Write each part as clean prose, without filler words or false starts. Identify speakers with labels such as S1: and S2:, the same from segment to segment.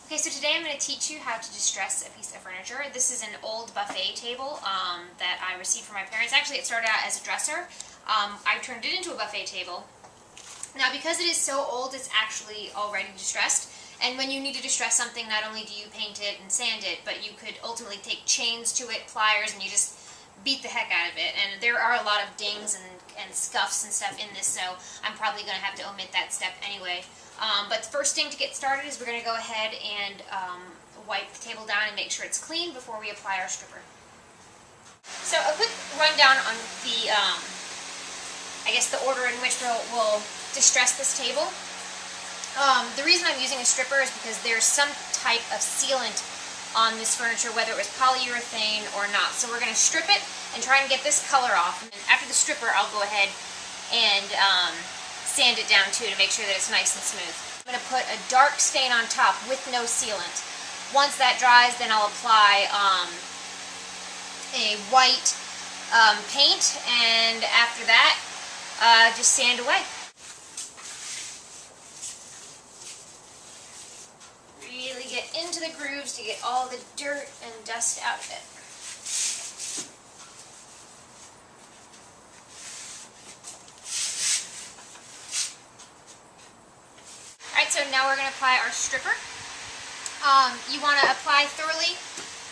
S1: Okay, so today I'm going to teach you how to distress a piece of furniture. This is an old buffet table that I received from my parents. Actually, it started out as a dresser. I turned it into a buffet table. Now, because it is so old, it's actually already distressed. And when you need to distress something, not only do you paint it and sand it, but you could ultimately take chains to it, pliers, and you just beat the heck out of it. And there are a lot of dings and scuffs and stuff in this, so I'm probably going to have to omit that step anyway. But the first thing to get started is we're going to go ahead and wipe the table down and make sure it's clean before we apply our stripper. So a quick rundown on the, I guess the order in which we'll distress this table. The reason I'm using a stripper is because there's some type of sealant on this furniture, whether it was polyurethane or not. So we're going to strip it and try and get this color off. And after the stripper, I'll go ahead and sand it down too to make sure that it's nice and smooth. I'm going to put a dark stain on top with no sealant. Once that dries, then I'll apply a white paint, and after that, just sand away. Really get into the grooves to get all the dirt and dust out of it. Alright, so now we're going to apply our stripper. You want to apply thoroughly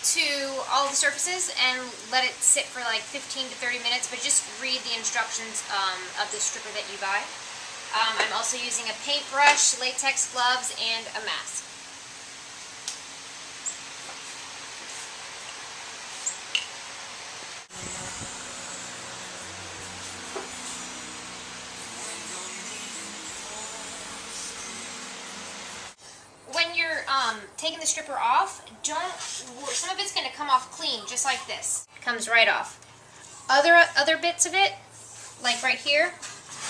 S1: to all the surfaces and let it sit for like 15 to 30 minutes, but just read the instructions of the stripper that you buy. I'm also using a paintbrush, latex gloves, and a mask. When you're taking the stripper off, some of it's going to come off clean, just like this. It comes right off. Other bits of it, like right here,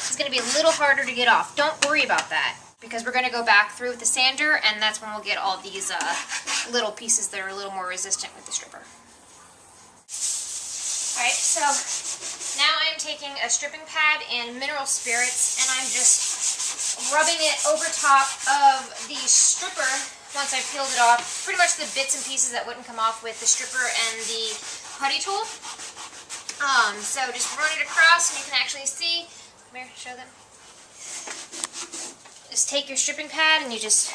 S1: is going to be a little harder to get off. Don't worry about that, because we're going to go back through with the sander, and that's when we'll get all these little pieces that are a little more resistant with the stripper. Alright, so now I'm taking a stripping pad and mineral spirits, and I'm just rubbing it over top of the stripper once I've peeled it off. Pretty much the bits and pieces that wouldn't come off with the stripper and the putty tool. So just run it across and you can actually see. Come here, show them. Just take your stripping pad and you just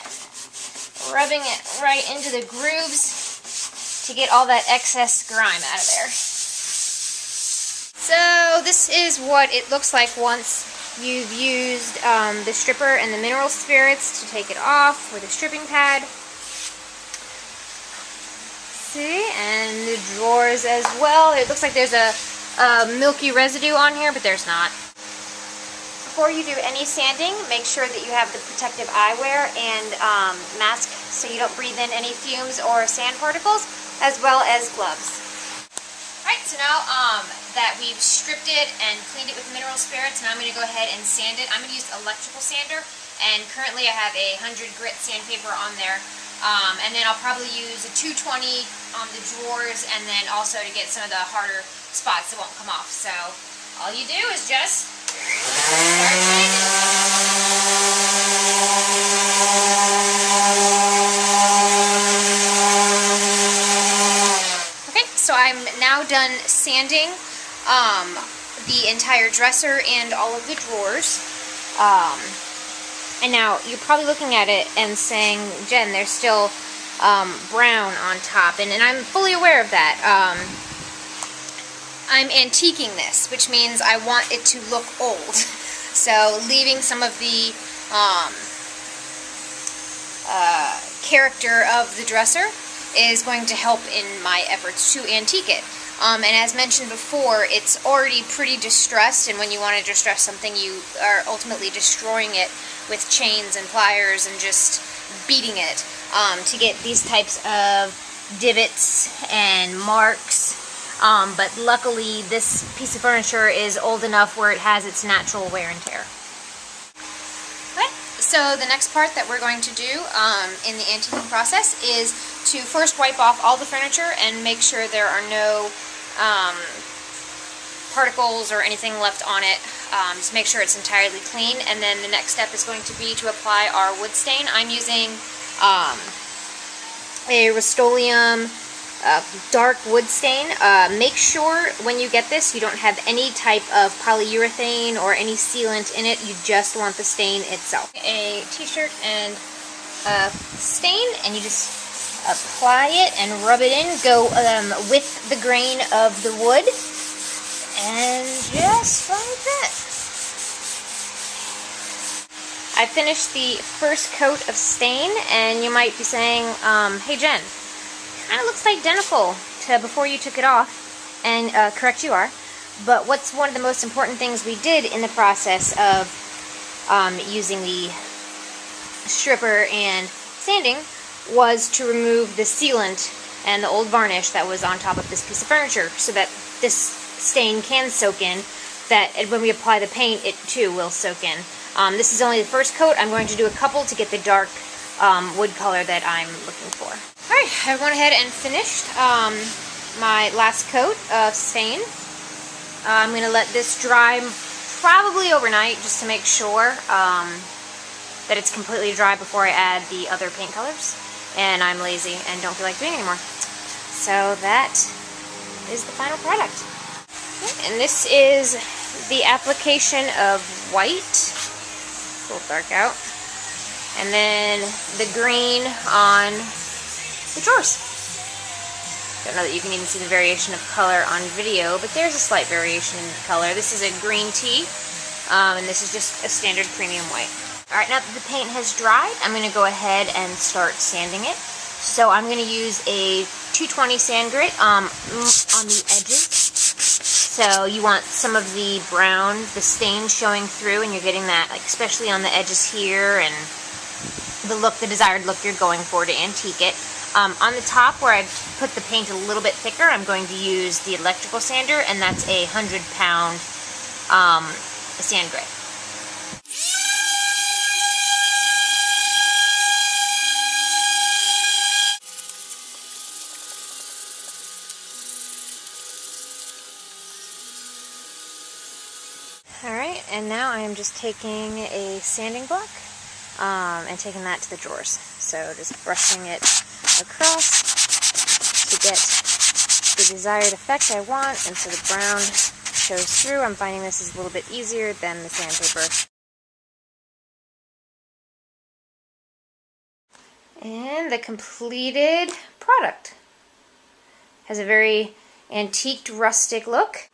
S1: rubbing it right into the grooves to get all that excess grime out of there. So this is what it looks like once you've used the stripper and the mineral spirits to take it off with a stripping pad. See, and the drawers as well. It looks like there's a milky residue on here, but there's not. Before you do any sanding, make sure that you have the protective eyewear and mask so you don't breathe in any fumes or sand particles, as well as gloves. Alright, so now that we've stripped it and cleaned it with mineral spirits, now I'm going to go ahead and sand it. I'm going to use electrical sander, and currently I have a 100 grit sandpaper on there. And then I'll probably use a 220 on the drawers, and then also to get some of the harder spots that won't come off. So all you do is just start sanding. Okay, so I'm now done sanding the entire dresser and all of the drawers. And now you're probably looking at it and saying, Jen, there's still brown on top, and I'm fully aware of that. I'm antiquing this, which means I want it to look old. So leaving some of the character of the dresser is going to help in my efforts to antique it. And as mentioned before, it's already pretty distressed, and when you want to distress something, you are ultimately destroying it with chains and pliers and just beating it to get these types of divots and marks. But luckily, this piece of furniture is old enough where it has its natural wear and tear. Okay, so the next part that we're going to do in the antiquing process is to first wipe off all the furniture and make sure there are no particles or anything left on it. Just make sure it's entirely clean, and then the next step is going to be to apply our wood stain. I'm using a Rust-Oleum dark wood stain. Make sure when you get this you don't have any type of polyurethane or any sealant in it. You just want the stain itself. A t-shirt and stain, and you just apply it and rub it in. Go with the grain of the wood, and just like that. I finished the first coat of stain, and you might be saying, hey Jen, kind of looks identical to before you took it off, and correct you are, but what's one of the most important things we did in the process of using the stripper and sanding was to remove the sealant and the old varnish that was on top of this piece of furniture, so that this stain can soak in, that when we apply the paint it too will soak in. This is only the first coat. I'm going to do a couple to get the dark wood color that I'm looking for. Alright, I went ahead and finished my last coat of stain. I'm going to let this dry probably overnight just to make sure that it's completely dry before I add the other paint colors. And I'm lazy and don't feel like doing it anymore. So that is the final product. And this is the application of white. A little dark out. And then the green on the drawers. Don't know that you can even see the variation of color on video, but there's a slight variation in color. This is a green tea, and this is just a standard premium white. Alright, now that the paint has dried, I'm going to go ahead and start sanding it. So I'm going to use a 220 sand grit on the edges. So you want some of the brown, the stain showing through, and you're getting that, like, especially on the edges here, and the look, the desired look you're going for to antique it. On the top where I put the paint a little bit thicker, I'm going to use the electrical sander, and that's a 100-pound sand grit. Alright, and now I am just taking a sanding block and taking that to the drawers. So just brushing it across to get the desired effect I want, and so the brown shows through. I'm finding this is a little bit easier than the sandpaper. And the completed product has a very antiqued, rustic look.